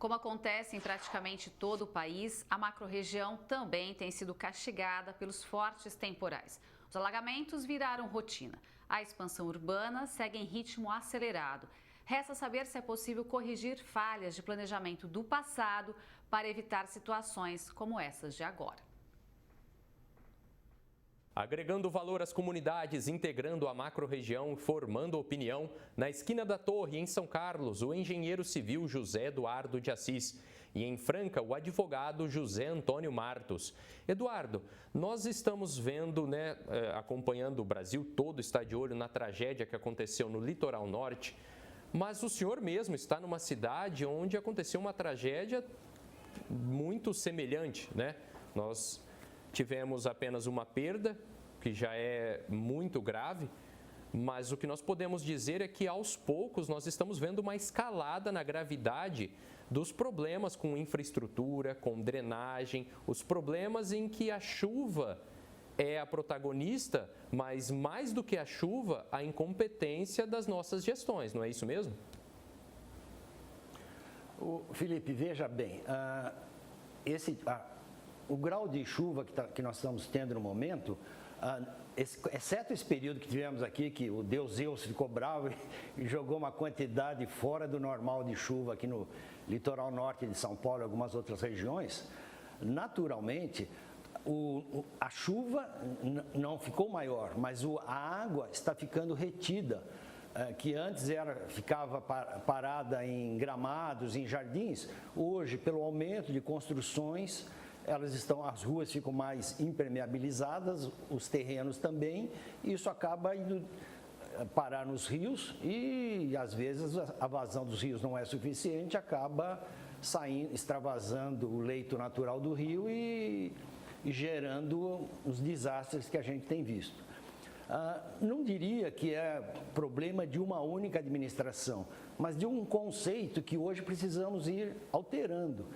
Como acontece em praticamente todo o país, a macro-região também tem sido castigada pelos fortes temporais. Os alagamentos viraram rotina. A expansão urbana segue em ritmo acelerado. Resta saber se é possível corrigir falhas de planejamento do passado para evitar situações como essas de agora. Agregando valor às comunidades, integrando a macro-região, formando opinião, na esquina da Torre, em São Carlos, o engenheiro civil José Eduardo de Assis e em Franca, o advogado José Antônio Martos. Eduardo, nós estamos vendo, acompanhando o Brasil todo está de olho na tragédia que aconteceu no litoral norte, mas o senhor mesmo está numa cidade onde aconteceu uma tragédia muito semelhante, né? Nós tivemos apenas uma perda, que já é muito grave, mas o que nós podemos dizer é que aos poucos nós estamos vendo uma escalada na gravidade dos problemas com infraestrutura, com drenagem, os problemas em que a chuva é a protagonista, mas mais do que a chuva, a incompetência das nossas gestões, não é isso mesmo? Felipe, veja bem, o grau de chuva que nós estamos tendo no momento, exceto esse período que tivemos aqui, que o deus Zeus ficou bravo e jogou uma quantidade fora do normal de chuva aqui no litoral norte de São Paulo e algumas outras regiões, naturalmente, a chuva não ficou maior, mas a água está ficando retida, que antes ficava parada em gramados, em jardins, hoje, pelo aumento de construções, as ruas ficam mais impermeabilizadas, os terrenos também, e isso acaba indo parar nos rios e, às vezes, a vazão dos rios não é suficiente, acaba extravasando o leito natural do rio e gerando os desastres que a gente tem visto. Não diria que é problema de uma única administração, mas de um conceito que hoje precisamos ir alterando.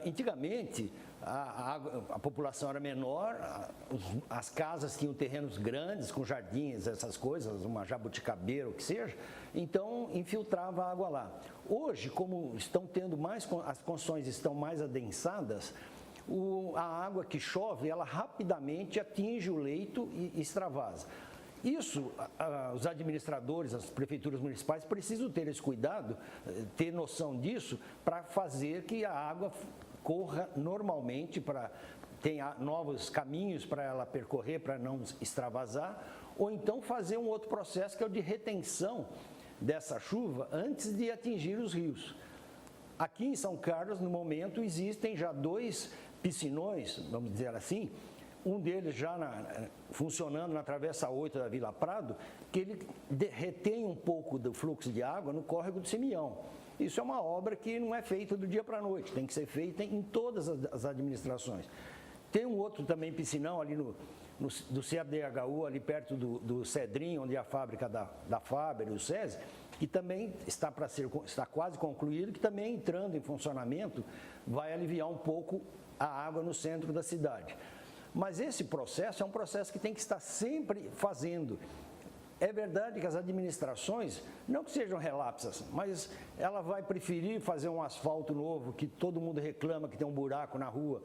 Antigamente, a população era menor, as casas tinham terrenos grandes, com jardins, essas coisas, uma jabuticabeira, o que seja, então infiltrava a água lá. Hoje, como as construções estão mais adensadas, a água que chove, ela rapidamente atinge o leito e extravasa. Isso, os administradores, as prefeituras municipais precisam ter esse cuidado, ter noção disso, para fazer que a água corra normalmente, tenha novos caminhos para ela percorrer, para não extravasar, ou então fazer um outro processo que é o de retenção dessa chuva antes de atingir os rios. Aqui em São Carlos, no momento, existem já 2 piscinões, vamos dizer assim, um deles já funcionando na Travessa 8 da Vila Prado, que ele retém um pouco do fluxo de água no córrego do Simeão. Isso é uma obra que não é feita do dia para a noite, tem que ser feita em todas as administrações. Tem um outro também piscinão ali do CDHU, ali perto do Cedrinho, onde é a fábrica da Faber e o SESI, que também está quase concluído, que também entrando em funcionamento vai aliviar um pouco a água no centro da cidade. Mas esse processo é um processo que tem que estar sempre fazendo. É verdade que as administrações, não que sejam relapsas, mas ela vai preferir fazer um asfalto novo, que todo mundo reclama que tem um buraco na rua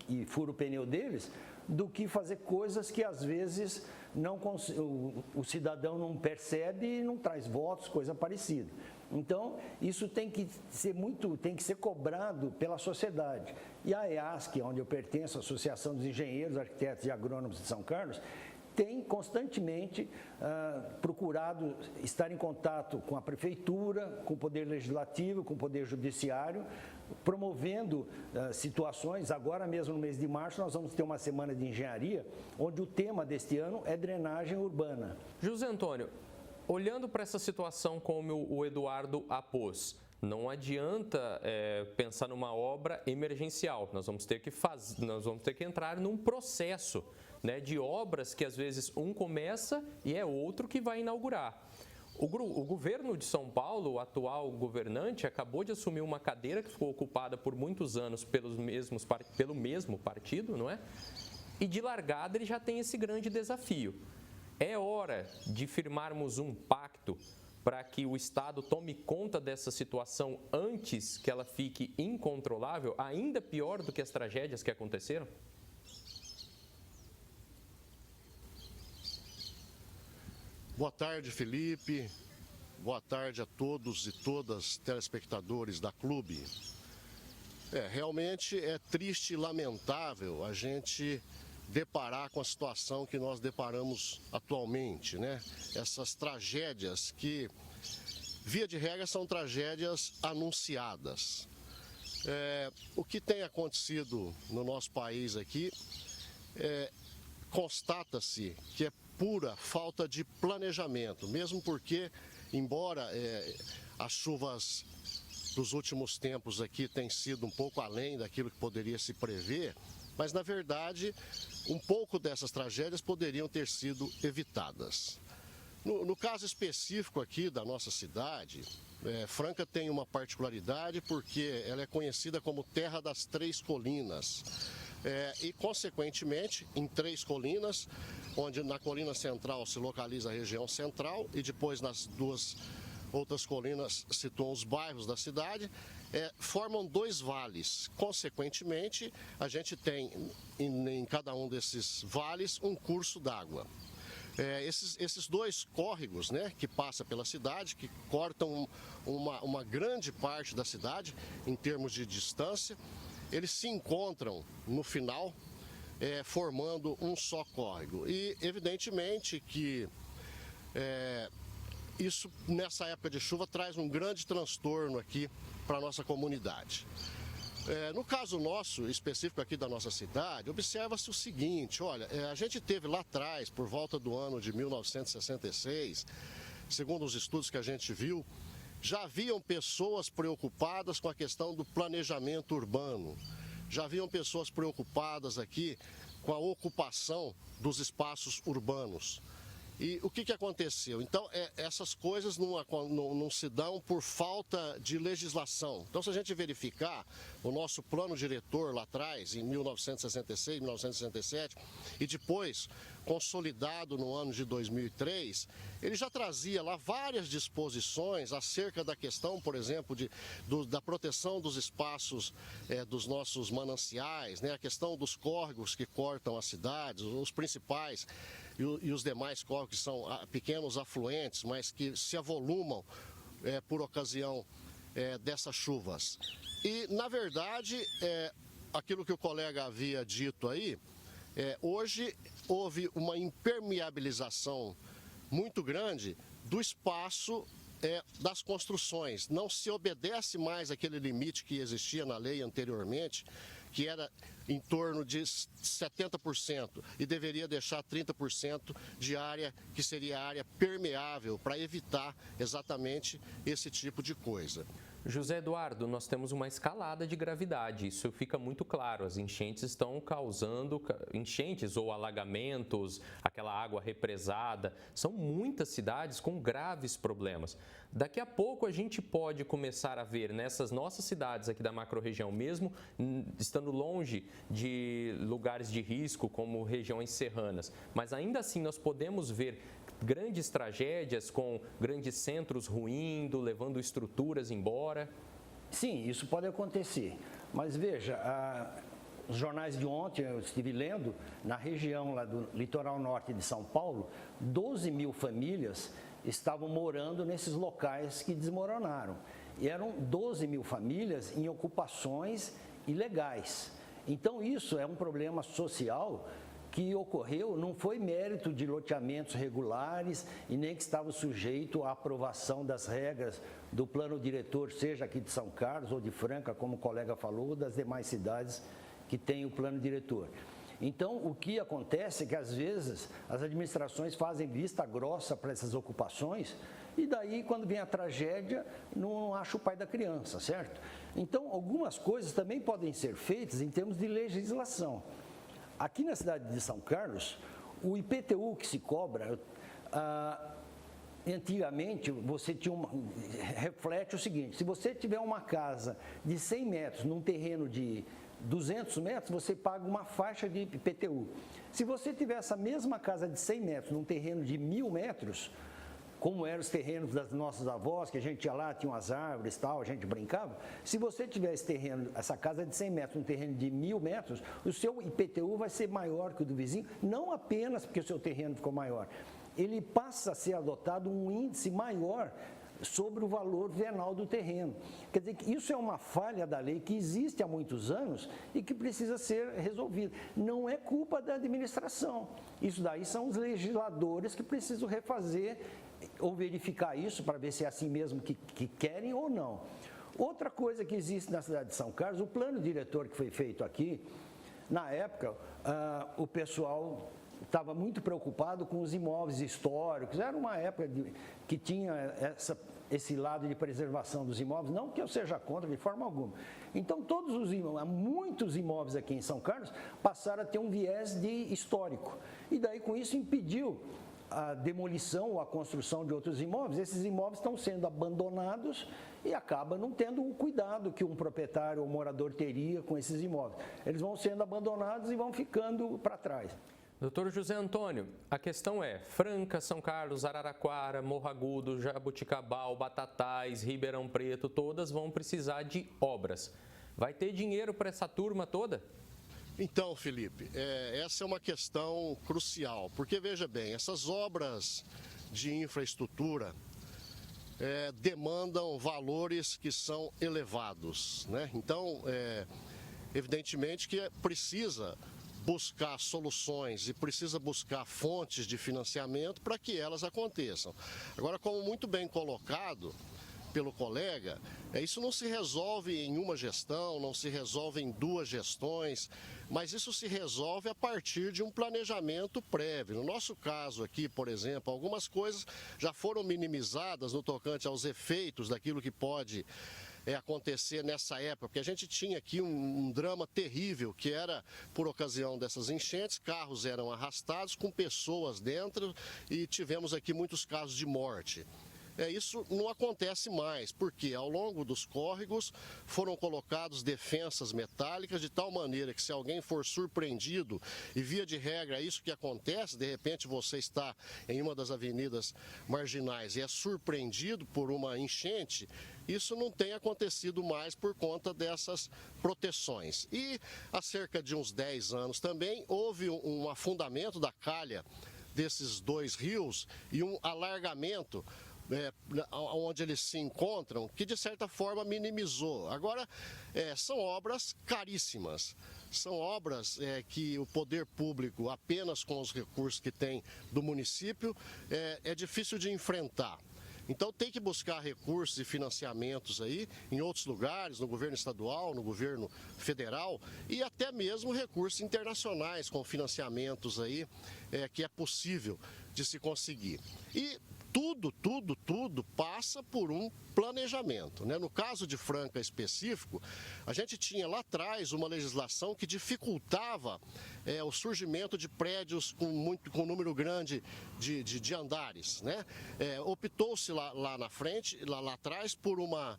e fura o pneu deles, do que fazer coisas que às vezes o cidadão não percebe e não traz votos, coisa parecida. Então, isso tem que ser cobrado pela sociedade. E a EASC, onde eu pertenço, a Associação dos Engenheiros, Arquitetos e Agrônomos de São Carlos, tem constantemente procurado estar em contato com a Prefeitura, com o Poder Legislativo, com o Poder Judiciário, promovendo situações. Agora mesmo no mês de março nós vamos ter uma semana de engenharia, onde o tema deste ano é drenagem urbana. José Antônio, olhando para essa situação como o Eduardo apôs, não adianta pensar numa obra emergencial. Nós vamos ter que entrar num processo, né, de obras que às vezes um começa e é outro que vai inaugurar. O governo de São Paulo, o atual governante, acabou de assumir uma cadeira que ficou ocupada por muitos anos pelo mesmo partido, não é? E de largada ele já tem esse grande desafio. É hora de firmarmos um pacto para que o Estado tome conta dessa situação antes que ela fique incontrolável, ainda pior do que as tragédias que aconteceram? Boa tarde, Felipe. Boa tarde a todos e todas telespectadores da Clube. Realmente é triste e lamentável a gente deparar com a situação que nós deparamos atualmente, né? Essas tragédias que, via de regra, são tragédias anunciadas. O que tem acontecido no nosso país aqui, constata-se que é pura falta de planejamento, mesmo porque, embora as chuvas dos últimos tempos aqui tenham sido um pouco além daquilo que poderia se prever, mas, na verdade, um pouco dessas tragédias poderiam ter sido evitadas. No caso específico aqui da nossa cidade, Franca tem uma particularidade porque ela é conhecida como Terra das Três Colinas. E, consequentemente, em Três Colinas, onde na colina central se localiza a região central e depois nas duas outras colinas situam os bairros da cidade, formam dois vales. Consequentemente, a gente tem em cada um desses vales um curso d'água. Esses dois córregos, né, que passam pela cidade, que cortam uma grande parte da cidade em termos de distância, eles se encontram no final, formando um só córrego. E, evidentemente, que isso, nessa época de chuva, traz um grande transtorno aqui para a nossa comunidade. No caso nosso, específico aqui da nossa cidade, observa-se o seguinte: olha, a gente teve lá atrás, por volta do ano de 1966, segundo os estudos que a gente viu, já haviam pessoas preocupadas com a questão do planejamento urbano, já haviam pessoas preocupadas aqui com a ocupação dos espaços urbanos. E o que aconteceu? Então, essas coisas não se dão por falta de legislação. Então, se a gente verificar o nosso plano diretor lá atrás, em 1966, 1967, e depois consolidado no ano de 2003, ele já trazia lá várias disposições acerca da questão, por exemplo, da proteção dos espaços dos nossos mananciais, né? A questão dos córregos que cortam as cidades, os principais, e os demais córregos que são pequenos afluentes, mas que se avolumam por ocasião dessas chuvas. E, na verdade, aquilo que o colega havia dito aí, hoje houve uma impermeabilização muito grande do espaço das construções. Não se obedece mais aquele limite que existia na lei anteriormente, que era em torno de 70% e deveria deixar 30% de área que seria área permeável para evitar exatamente esse tipo de coisa. José Eduardo, nós temos uma escalada de gravidade, isso fica muito claro. As enchentes estão causando enchentes ou alagamentos, aquela água represada. São muitas cidades com graves problemas. Daqui a pouco a gente pode começar a ver nessas nossas cidades aqui da macro-região, mesmo estando longe de lugares de risco como regiões serranas, mas ainda assim nós podemos ver grandes tragédias com grandes centros ruindo, levando estruturas embora? Sim, isso pode acontecer. Mas veja, os jornais de ontem, eu estive lendo, na região lá do litoral norte de São Paulo, 12 mil famílias estavam morando nesses locais que desmoronaram. E eram 12 mil famílias em ocupações ilegais. Então, isso é um problema social que ocorreu, não foi mérito de loteamentos regulares e nem que estava sujeito à aprovação das regras do plano diretor, seja aqui de São Carlos ou de Franca, como o colega falou, das demais cidades que têm o plano diretor. Então, o que acontece é que, às vezes, as administrações fazem vista grossa para essas ocupações e daí, quando vem a tragédia, não acha o pai da criança, certo? Então, algumas coisas também podem ser feitas em termos de legislação. Aqui na cidade de São Carlos, o IPTU que se cobra, antigamente você reflete o seguinte: se você tiver uma casa de 100 metros num terreno de 200 metros, você paga uma faixa de IPTU. Se você tiver essa mesma casa de 100 metros num terreno de 1.000 metros, como eram os terrenos das nossas avós, que a gente ia lá, tinha umas árvores e tal, a gente brincava. Se você tiver esse terreno, essa casa é de 100 metros, um terreno de 1.000 metros, o seu IPTU vai ser maior que o do vizinho, não apenas porque o seu terreno ficou maior. Ele passa a ser adotado um índice maior sobre o valor venal do terreno. Quer dizer, que isso é uma falha da lei que existe há muitos anos e que precisa ser resolvida. Não é culpa da administração. Isso daí são os legisladores que precisam refazer ou verificar isso para ver se é assim mesmo que querem ou não. Outra coisa que existe na cidade de São Carlos, o plano diretor que foi feito aqui, na época, o pessoal estava muito preocupado com os imóveis históricos. Era uma época que tinha esse lado de preservação dos imóveis, não que eu seja contra de forma alguma. Então, muitos imóveis aqui em São Carlos passaram a ter um viés de histórico. E daí, com isso, impediu a demolição ou a construção de outros imóveis. Esses imóveis estão sendo abandonados e acaba não tendo o cuidado que um proprietário ou morador teria com esses imóveis. Eles vão sendo abandonados e vão ficando para trás. Doutor José Antônio, a questão é, Franca, São Carlos, Araraquara, Morro Agudo, Jaboticabal, Batatais, Ribeirão Preto, todas vão precisar de obras. Vai ter dinheiro para essa turma toda? Então, Felipe, essa é uma questão crucial, porque veja bem, essas obras de infraestrutura demandam valores que são elevados, né? Então, evidentemente que precisa buscar soluções e precisa buscar fontes de financiamento para que elas aconteçam. Agora, como muito bem colocado pelo colega, isso não se resolve em uma gestão, não se resolve em 2 gestões, mas isso se resolve a partir de um planejamento prévio. No nosso caso aqui, por exemplo, algumas coisas já foram minimizadas no tocante aos efeitos daquilo que pode acontecer nessa época, porque a gente tinha aqui um drama terrível, que era por ocasião dessas enchentes, carros eram arrastados com pessoas dentro e tivemos aqui muitos casos de morte. Isso não acontece mais, porque ao longo dos córregos foram colocados defensas metálicas de tal maneira que se alguém for surpreendido, e via de regra é isso que acontece, de repente você está em uma das avenidas marginais e é surpreendido por uma enchente, isso não tem acontecido mais por conta dessas proteções. E há cerca de uns 10 anos também houve um afundamento da calha desses 2 rios e um alargamento onde eles se encontram, que de certa forma minimizou. Agora, são obras caríssimas, são obras que o poder público, apenas com os recursos que tem do município, é difícil de enfrentar. Então tem que buscar recursos e financiamentos aí em outros lugares, no governo estadual, no governo federal e até mesmo recursos internacionais com financiamentos aí que é possível de se conseguir. E tudo passa por um planejamento, né? No caso de Franca específico, a gente tinha lá atrás uma legislação que dificultava o surgimento de prédios com número grande de andares, né? Optou-se lá na frente, lá atrás, por uma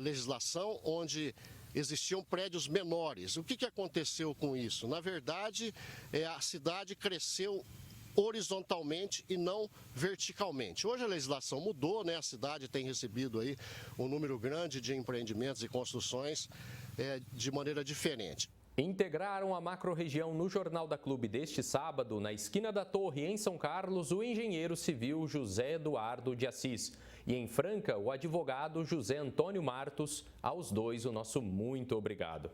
legislação onde existiam prédios menores. O que aconteceu com isso? Na verdade, a cidade cresceu horizontalmente e não verticalmente. Hoje a legislação mudou, né? A cidade tem recebido aí um número grande de empreendimentos e construções de maneira diferente. Integraram a macro-região no Jornal da Clube deste sábado, na esquina da Torre, em São Carlos, o engenheiro civil José Eduardo de Assis. E em Franca, o advogado José Antônio Martos. Aos dois, o nosso muito obrigado.